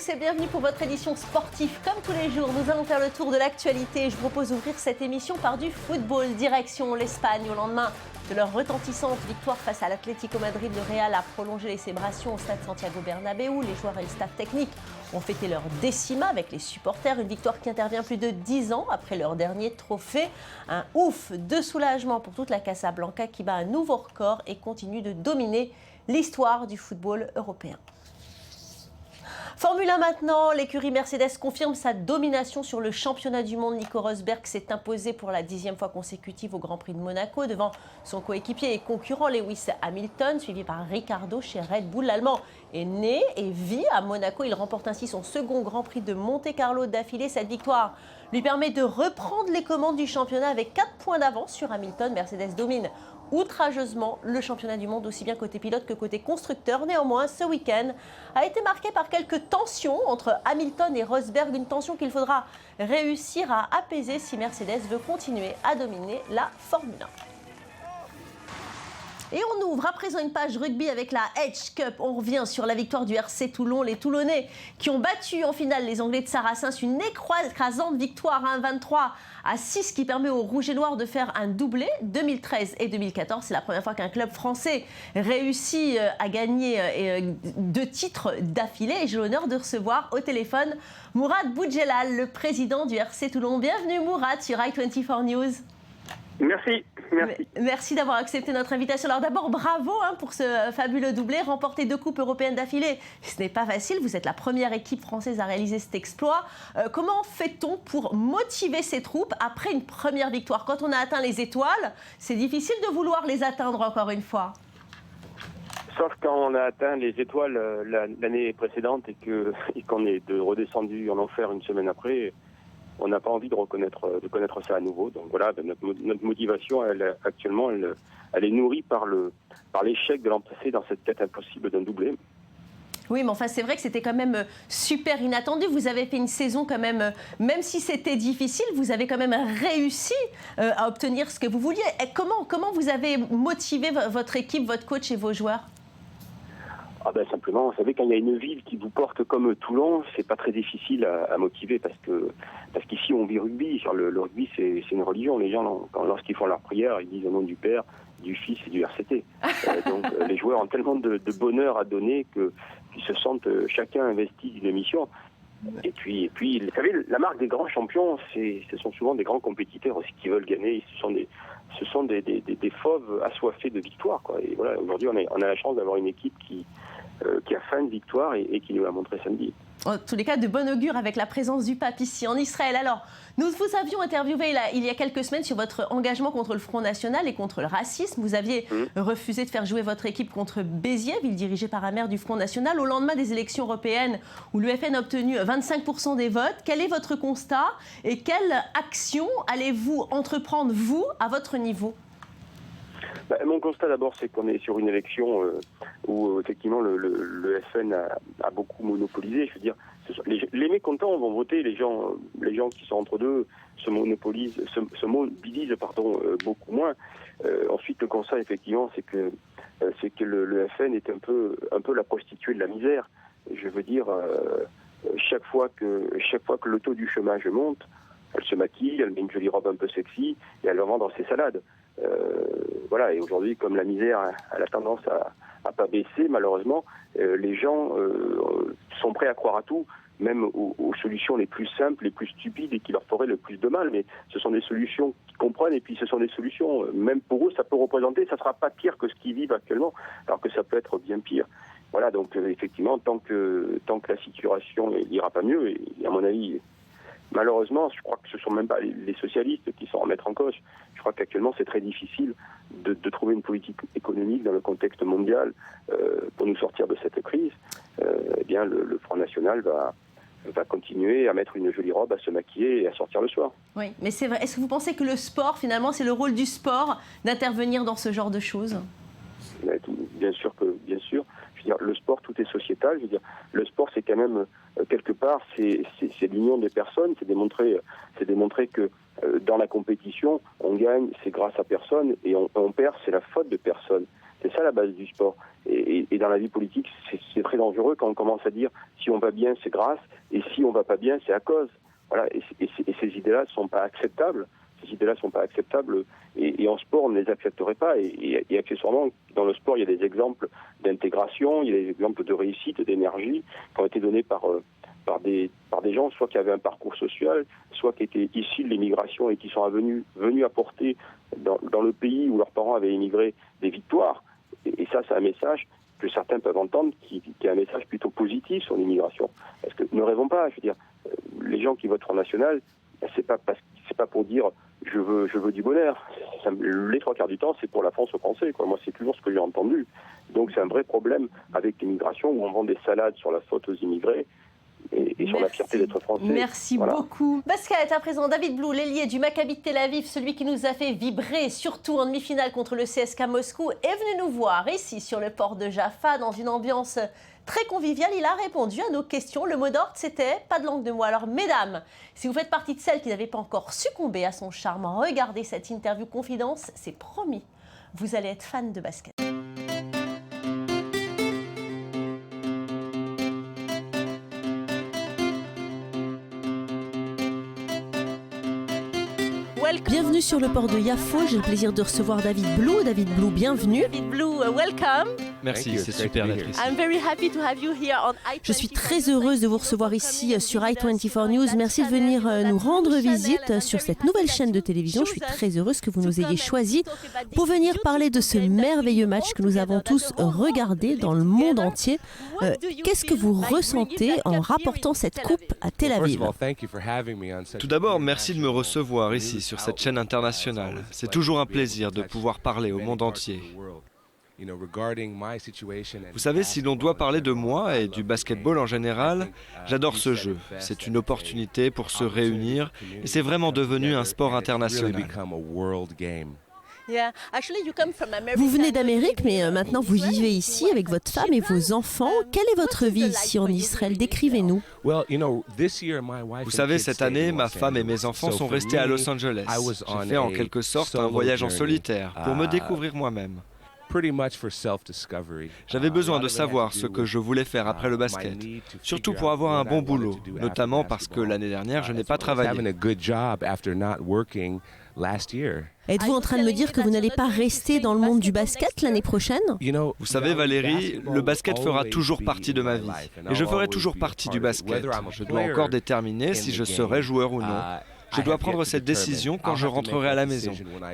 tous et bienvenue pour votre édition sportive. Comme tous les jours, nous allons faire le tour de l'actualité. Je vous propose d'ouvrir cette émission par du football. Direction l'Espagne au lendemain de leur retentissante victoire face à l'Atlético Madrid. Le Real a prolongé les célébrations au stade Santiago Bernabéu. Les joueurs et le staff technique ont fêté leur décima avec les supporters. Une victoire qui intervient plus de 10 ans après leur dernier trophée. Un ouf de soulagement pour toute la Casablanca qui bat un nouveau record et continue de dominer l'histoire du football européen. Formule 1 maintenant, l'écurie Mercedes confirme sa domination sur le championnat du monde. Nico Rosberg s'est imposé pour la 10e fois consécutive au Grand Prix de Monaco devant son coéquipier et concurrent Lewis Hamilton, suivi par Ricciardo chez Red Bull. L'Allemand est né et vit à Monaco. Il remporte ainsi son second Grand Prix de Monte-Carlo d'affilée. Cette victoire lui permet de reprendre les commandes du championnat avec 4 points d'avance sur Hamilton. Mercedes domine outrageusement le championnat du monde, aussi bien côté pilote que côté constructeur. Néanmoins, ce week-end a été marqué par quelques tensions entre Hamilton et Rosberg, une tension qu'il faudra réussir à apaiser si Mercedes veut continuer à dominer la Formule 1. Et on ouvre à présent une page rugby avec la Edge Cup. On revient sur la victoire du RC Toulon. Les Toulonnais qui ont battu en finale les Anglais de Saracens. Une écrasante victoire, 23-6 qui permet aux Rouges et Noirs de faire un doublé. 2013 et 2014, c'est la première fois qu'un club français réussit à gagner 2 titres d'affilée. Et j'ai l'honneur de recevoir au téléphone Mourad Boudjelal, le président du RC Toulon. Bienvenue Mourad sur i24 News. Merci d'avoir accepté notre invitation. Alors d'abord, bravo pour ce fabuleux doublé. Remporter 2 coupes européennes d'affilée, ce n'est pas facile. Vous êtes la première équipe française à réaliser cet exploit. Comment fait-on pour motiver ces troupes après une première victoire? Quand on a atteint les étoiles, c'est difficile de vouloir les atteindre encore une fois. Sauf quand on a atteint les étoiles l'année précédente et qu'on est redescendu en enfer une semaine après. On n'a pas envie de connaître ça à nouveau. Donc voilà, notre motivation, actuellement, elle est nourrie par l'échec de l'an passé dans cette quête impossible d'un doublé. Oui, mais enfin, c'est vrai que c'était quand même super inattendu. Vous avez fait une saison quand même si c'était difficile, vous avez quand même réussi à obtenir ce que vous vouliez. Et comment vous avez motivé votre équipe, votre coach et vos joueurs ? Simplement, vous savez, quand il y a une ville qui vous porte comme Toulon, c'est pas très difficile à motiver parce qu'ici on vit rugby. Le rugby, c'est une religion. Les gens, lorsqu'ils font leur prière, ils disent au nom du Père, du Fils et du RCT. Donc les joueurs ont tellement de bonheur à donner qu'ils se sentent chacun investi d'une mission. Et puis, vous savez, la marque des grands champions, ce sont souvent des grands compétiteurs aussi qui veulent gagner. Ce sont des fauves assoiffés de victoire, quoi. Et voilà, aujourd'hui, on a la chance d'avoir une équipe qui a faim de victoire et qui nous l'a montré samedi. En tous les cas, de bon augure avec la présence du pape ici en Israël. Alors, nous vous avions interviewé il y a quelques semaines sur votre engagement contre le Front National et contre le racisme. Vous aviez refusé de faire jouer votre équipe contre Béziers, ville dirigée par un maire du Front National, au lendemain des élections européennes où l'UFN a obtenu 25% des votes. Quel est votre constat et quelle action allez-vous entreprendre, vous, à votre niveau ? Mon constat d'abord, c'est qu'on est sur une élection où effectivement le FN a beaucoup monopolisé. Je veux dire, les mécontents vont voter, les gens qui sont entre deux se mobilisent beaucoup moins. Ensuite, le constat effectivement, c'est que le FN est un peu la prostituée de la misère. Je veux dire, chaque fois que le taux du chômage monte, elle se maquille, elle met une jolie robe un peu sexy et elle va vendre ses salades. Voilà, et aujourd'hui, comme la misère elle a tendance à pas baisser, malheureusement, les gens sont prêts à croire à tout, même aux solutions les plus simples, les plus stupides et qui leur feraient le plus de mal. Mais ce sont des solutions qu'ils comprennent et puis ce sont des solutions, même pour eux, ça peut représenter, ça sera pas pire que ce qu'ils vivent actuellement, alors que ça peut être bien pire. Voilà, donc effectivement, tant que la situation n'ira pas mieux, et à mon avis... Malheureusement, je crois que ce ne sont même pas les socialistes qui sont à mettre en cause. Je crois qu'actuellement, c'est très difficile de trouver une politique économique dans le contexte mondial pour nous sortir de cette crise. Eh bien, le Front National va continuer à mettre une jolie robe, à se maquiller et à sortir le soir. Oui, mais c'est vrai. Est-ce que vous pensez que le sport, finalement, c'est le rôle du sport d'intervenir dans ce genre de choses ? Bien sûr. Je veux dire, le sport, tout est sociétal. Je veux dire, le sport, c'est quand même quelque part, c'est l'union des personnes. C'est démontrer que dans la compétition, on gagne, c'est grâce à personne, et on perd, c'est la faute de personne. C'est ça la base du sport. Et Et dans la vie politique, c'est très dangereux quand on commence à dire si on va bien, c'est grâce, et si on va pas bien, c'est à cause. Voilà. Et ces idées-là ne sont pas acceptables. Ces idées-là sont pas acceptables. Et en sport, on ne les accepterait pas. Et accessoirement, dans le sport, il y a des exemples d'intégration, il y a des exemples de réussite, d'énergie qui ont été donnés par des gens, soit qui avaient un parcours social, soit qui étaient issus de l'immigration et qui sont venus apporter dans le pays où leurs parents avaient immigré des victoires. Et ça, c'est un message que certains peuvent entendre, qui est un message plutôt positif sur l'immigration. Parce que ne rêvons pas, je veux dire, les gens qui votent Front National, c'est pas pour dire je veux du bonheur. Les 3/4 du temps, c'est pour la France aux Français, quoi. Moi, c'est toujours ce que j'ai entendu. Donc, c'est un vrai problème avec l'immigration où on vend des salades sur la faute aux immigrés. Et sur la fierté d'être français. Merci beaucoup. Basket, à présent, David Blue, l'ailier du Maccabi Tel Aviv, celui qui nous a fait vibrer, surtout en demi-finale contre le CSKA Moscou, est venu nous voir ici sur le port de Jaffa, dans une ambiance très conviviale. Il a répondu à nos questions. Le mot d'ordre, c'était « pas de langue de moi ». Alors, mesdames, si vous faites partie de celles qui n'avaient pas encore succombé à son charme, regardez cette interview confidence, c'est promis. Vous allez être fan de basket. Bienvenue sur le port de Yafo. J'ai le plaisir de recevoir David Blue. David Blue, bienvenue. David Blue, welcome. Merci, c'est super d'être ici. Je suis très heureuse de vous recevoir ici sur i24 News. Merci de venir nous rendre visite sur cette nouvelle chaîne de télévision. Je suis très heureuse que vous nous ayez choisis pour venir parler de ce merveilleux match que nous avons tous regardé dans le monde entier. Qu'est-ce que vous ressentez en rapportant cette coupe à Tel Aviv? Tout d'abord, merci de me recevoir ici sur cette chaîne internationale. C'est toujours un plaisir de pouvoir parler au monde entier. Vous savez, si l'on doit parler de moi et du basketball en général, j'adore ce jeu. C'est une opportunité pour se réunir et c'est vraiment devenu un sport international. Vous venez d'Amérique, mais maintenant vous vivez ici avec votre femme et vos enfants. Quelle est votre vie ici en Israël? Décrivez-nous. Vous savez, cette année, ma femme et mes enfants sont restés à Los Angeles. J'ai fait en quelque sorte un voyage en solitaire pour me découvrir moi-même. J'avais besoin de savoir ce que je voulais faire après le basket, surtout pour avoir un bon boulot, notamment parce que l'année dernière, je n'ai pas travaillé. Êtes-vous en train de me dire que vous n'allez pas rester dans le monde du basket l'année prochaine? Vous savez, Valérie, le basket fera toujours partie de ma vie. Et je ferai toujours partie du basket. Je dois encore déterminer si je serai joueur ou non. Je dois prendre cette décision quand je rentrerai à la maison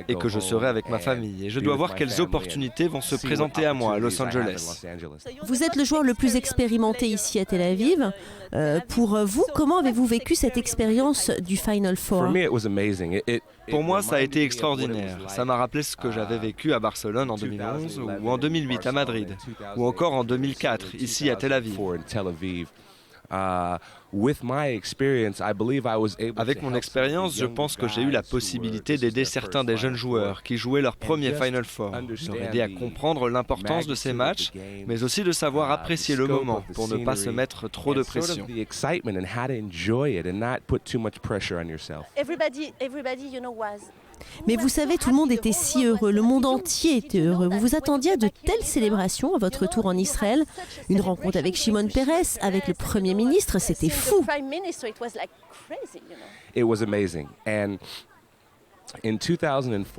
et que je serai avec ma famille. Et je dois voir quelles opportunités vont se présenter à moi à Los Angeles. Vous êtes le joueur le plus expérimenté ici à Tel Aviv. Pour vous, comment avez-vous vécu cette expérience du Final Four? Pour moi, ça a été extraordinaire. Ça m'a rappelé ce que j'avais vécu à Barcelone en 2011 ou en 2008 à Madrid ou encore en 2004 ici à Tel Aviv. Avec mon expérience, je pense que j'ai eu la possibilité d'aider certains des jeunes joueurs qui jouaient leur premier Final Four, leur aider à comprendre l'importance de ces matchs, mais aussi de savoir apprécier le moment pour ne pas se mettre trop de pression. Mais vous savez, tout le monde était si heureux, le monde entier était heureux. Vous vous attendiez à de telles célébrations à votre retour en Israël? Une rencontre avec Shimon Peres, avec le Premier ministre, c'était fou.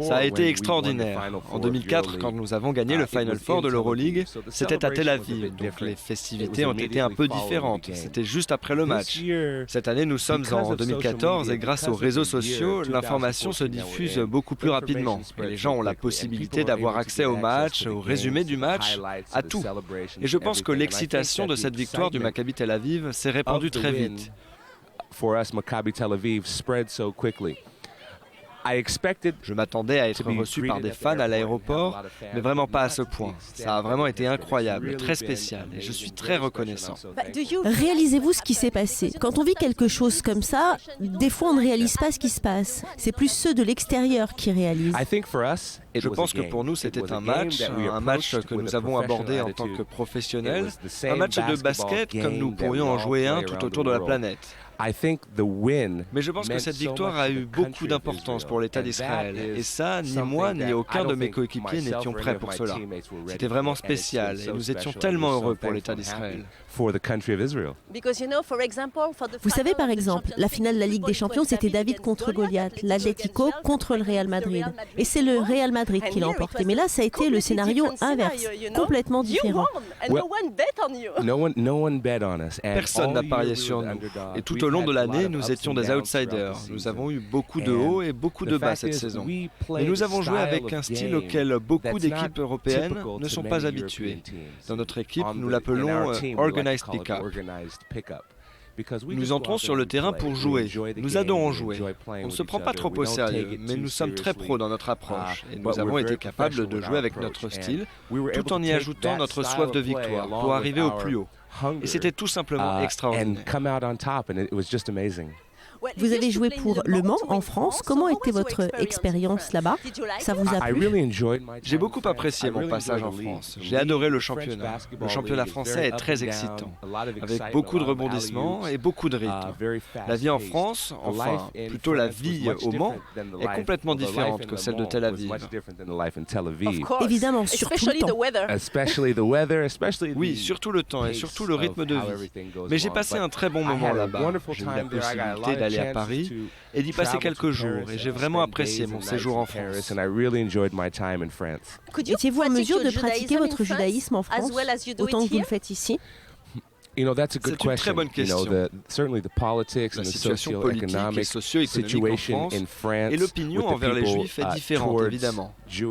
Ça a été extraordinaire. En 2004, quand nous avons gagné le Final Four de l'Euroleague, c'était à Tel Aviv, donc les festivités ont été un peu différentes. C'était juste après le match. Cette année, nous sommes en 2014 et grâce aux réseaux sociaux, l'information se diffuse beaucoup plus rapidement. Et les gens ont la possibilité d'avoir accès au match, au résumé du match, à tout. Et je pense que l'excitation de cette victoire du Maccabi Tel Aviv s'est répandue très vite. Je m'attendais à être reçu par des fans à l'aéroport, mais vraiment pas à ce point. Ça a vraiment été incroyable, très spécial, et je suis très reconnaissant. Réalisez-vous ce qui s'est passé. Quand on vit quelque chose comme ça, des fois on ne réalise pas ce qui se passe. C'est plus ceux de l'extérieur qui réalisent. Je pense que pour nous, c'était un match que nous avons abordé en tant que professionnels, un match de basket comme nous pourrions en jouer un tout autour de la planète. Mais je pense que cette victoire a eu beaucoup d'importance pour l'État d'Israël. Et ça, ni moi, ni aucun de mes coéquipiers n'étions prêts pour cela. C'était vraiment spécial et nous étions tellement heureux pour l'État d'Israël. Vous savez, par exemple, la finale de la Ligue des Champions, c'était David contre Goliath, l'Atlético contre le Real Madrid. Et c'est le Real Madrid qui l'a emporté. Mais là, ça a été le scénario inverse, complètement différent. Personne n'a parié sur nous. Et tout au long de l'année, nous étions des outsiders. Nous avons eu beaucoup de hauts et beaucoup de bas cette saison. Et nous avons joué avec un style auquel beaucoup d'équipes européennes ne sont pas habituées. Dans notre équipe, nous l'appelons Organized Pickup. Nous entrons sur le terrain pour jouer. Nous adorons jouer. On ne se prend pas trop au sérieux, mais nous sommes très pros dans notre approche. Et nous avons été capables de jouer avec notre style, tout en y ajoutant notre soif de victoire pour arriver au plus haut. Et c'était tout simplement extraordinaire. Vous avez joué pour Le Mans en France. Comment était votre expérience là-bas? Ça vous a plu? J'ai beaucoup apprécié mon passage en France. J'ai adoré le championnat. Le championnat français est très excitant, avec beaucoup de rebondissements et beaucoup de rythme. La vie en France, enfin plutôt la vie au Mans, est complètement différente que celle de Tel Aviv. Évidemment, surtout le temps. Oui, surtout le temps et surtout le rythme de vie. Mais j'ai passé un très bon moment là-bas. J'ai eu la possibilité d'aller à Paris et d'y passer quelques jours et j'ai vraiment apprécié mon séjour en France. Étiez-vous en mesure de pratiquer votre judaïsme en France autant que vous le faites ici? C'est une très bonne question. La situation politique et socio-économique en France et l'opinion envers les Juifs est différente, évidemment. Ce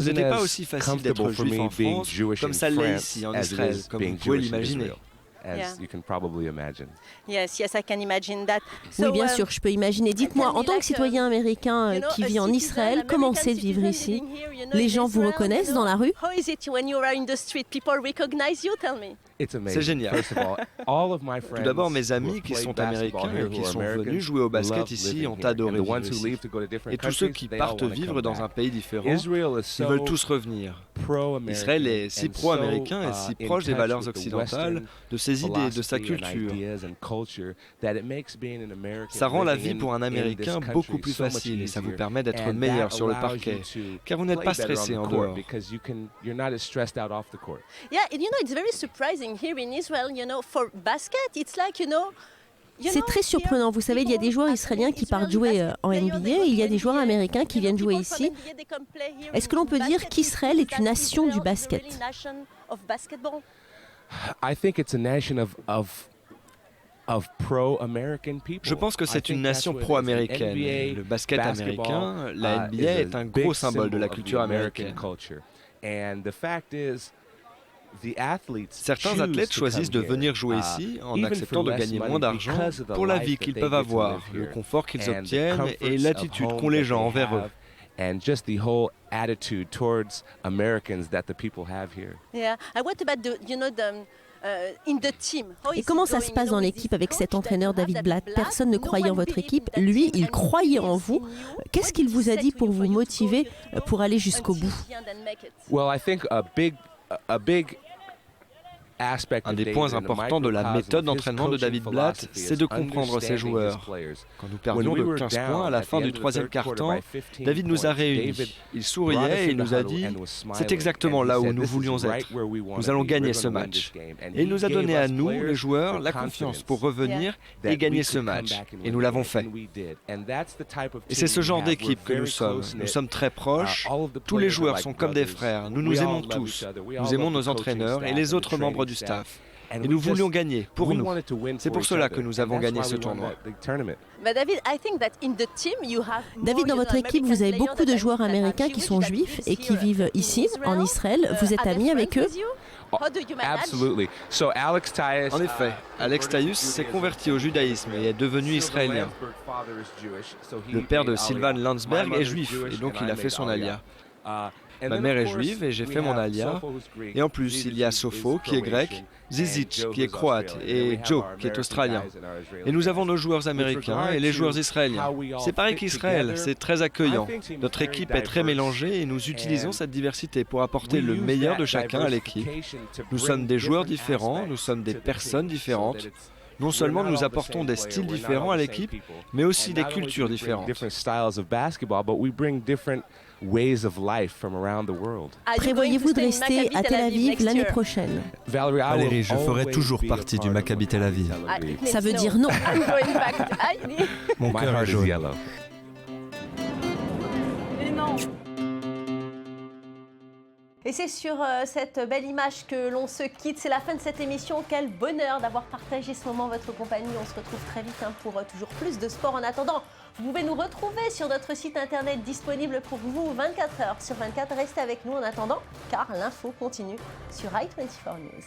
n'était pas aussi facile d'être juif en France comme ça l'est ici en Israël, comme vous pouvez l'imaginer. Oui, bien sûr, je peux imaginer. Dites-moi, en tant que citoyen américain qui vit en Israël, comment c'est de vivre ici? Les gens vous reconnaissent dans la rue? C'est génial. Tout d'abord, mes amis qui sont américains et qui sont venus jouer au basket ici ont adoré vivre ici. Et tous ceux qui partent vivre dans un pays différent, ils veulent tous revenir. Israël est si pro-américain et si proche des valeurs occidentales, de ses idées, de sa culture. Ça rend la vie pour un Américain beaucoup plus facile et ça vous permet d'être meilleur sur le parquet, car vous n'êtes pas stressé en dehors. C'est très surprenant. Vous savez, il y a des joueurs israéliens qui partent jouer en NBA et il y a des joueurs américains qui viennent jouer ici. Est-ce que l'on peut dire qu'Israël est une nation du basket? Je pense que c'est une nation pro-américaine. Le basket américain, la NBA est un gros symbole de la culture américaine. Certains athlètes choisissent de venir jouer ici en acceptant de gagner moins d'argent pour la vie qu'ils peuvent avoir, le confort qu'ils obtiennent et l'attitude qu'ont les gens envers eux. Et comment ça se passe dans l'équipe avec cet entraîneur David Blatt? Personne ne croyait en votre équipe. Lui, il croyait en vous. Qu'est-ce qu'il vous a dit pour vous motiver pour aller jusqu'au bout? Un des points importants de la méthode d'entraînement de David Blatt, c'est de comprendre ses joueurs. Quand nous perdions de 15 points à la fin du troisième quart-temps, David nous a réunis. Il souriait et il nous a dit « C'est exactement là où nous voulions être. Nous allons gagner ce match. » Et il nous a donné à nous, les joueurs, la confiance pour revenir et gagner ce match. Et nous l'avons fait. Et c'est ce genre d'équipe que nous sommes. Nous sommes très proches. Tous les joueurs sont comme des frères. Nous nous aimons tous. Nous aimons nos entraîneurs et les autres membres du staff. Et nous voulions gagner pour nous. C'est pour cela que nous avons gagné ce tournoi. David, dans votre équipe, vous avez beaucoup de joueurs américains qui sont juifs et qui vivent ici, en Israël. Vous êtes amis avec eux? En effet, Alex Tayus s'est converti au judaïsme et est devenu israélien. Le père de Sylvan Landsberg est juif et donc il a fait son alia. Ma mère est juive et j'ai fait mon alia. Et en plus, il y a Sofo qui est grec, Zizic qui est croate et Joe qui est australien. Et nous avons nos joueurs américains et les joueurs israéliens. C'est pareil qu'Israël, c'est très accueillant. Notre équipe est très mélangée et nous utilisons cette diversité pour apporter le meilleur de chacun à l'équipe. Nous sommes des joueurs différents, nous sommes des personnes différentes. Non seulement nous apportons des styles différents à l'équipe, mais aussi des cultures différentes. Prévoyez-vous de rester à Tel Aviv l'année prochaine? Valérie, je ferai toujours partie du Maccabi Tel Aviv. Ça veut dire non. Mon cœur est jaune. Et c'est sur cette belle image que l'on se quitte. C'est la fin de cette émission. Quel bonheur d'avoir partagé ce moment en votre compagnie. On se retrouve très vite pour toujours plus de sport. En attendant, vous pouvez nous retrouver sur notre site internet disponible pour vous 24 heures sur 24. Restez avec nous en attendant, car l'info continue sur i24 News.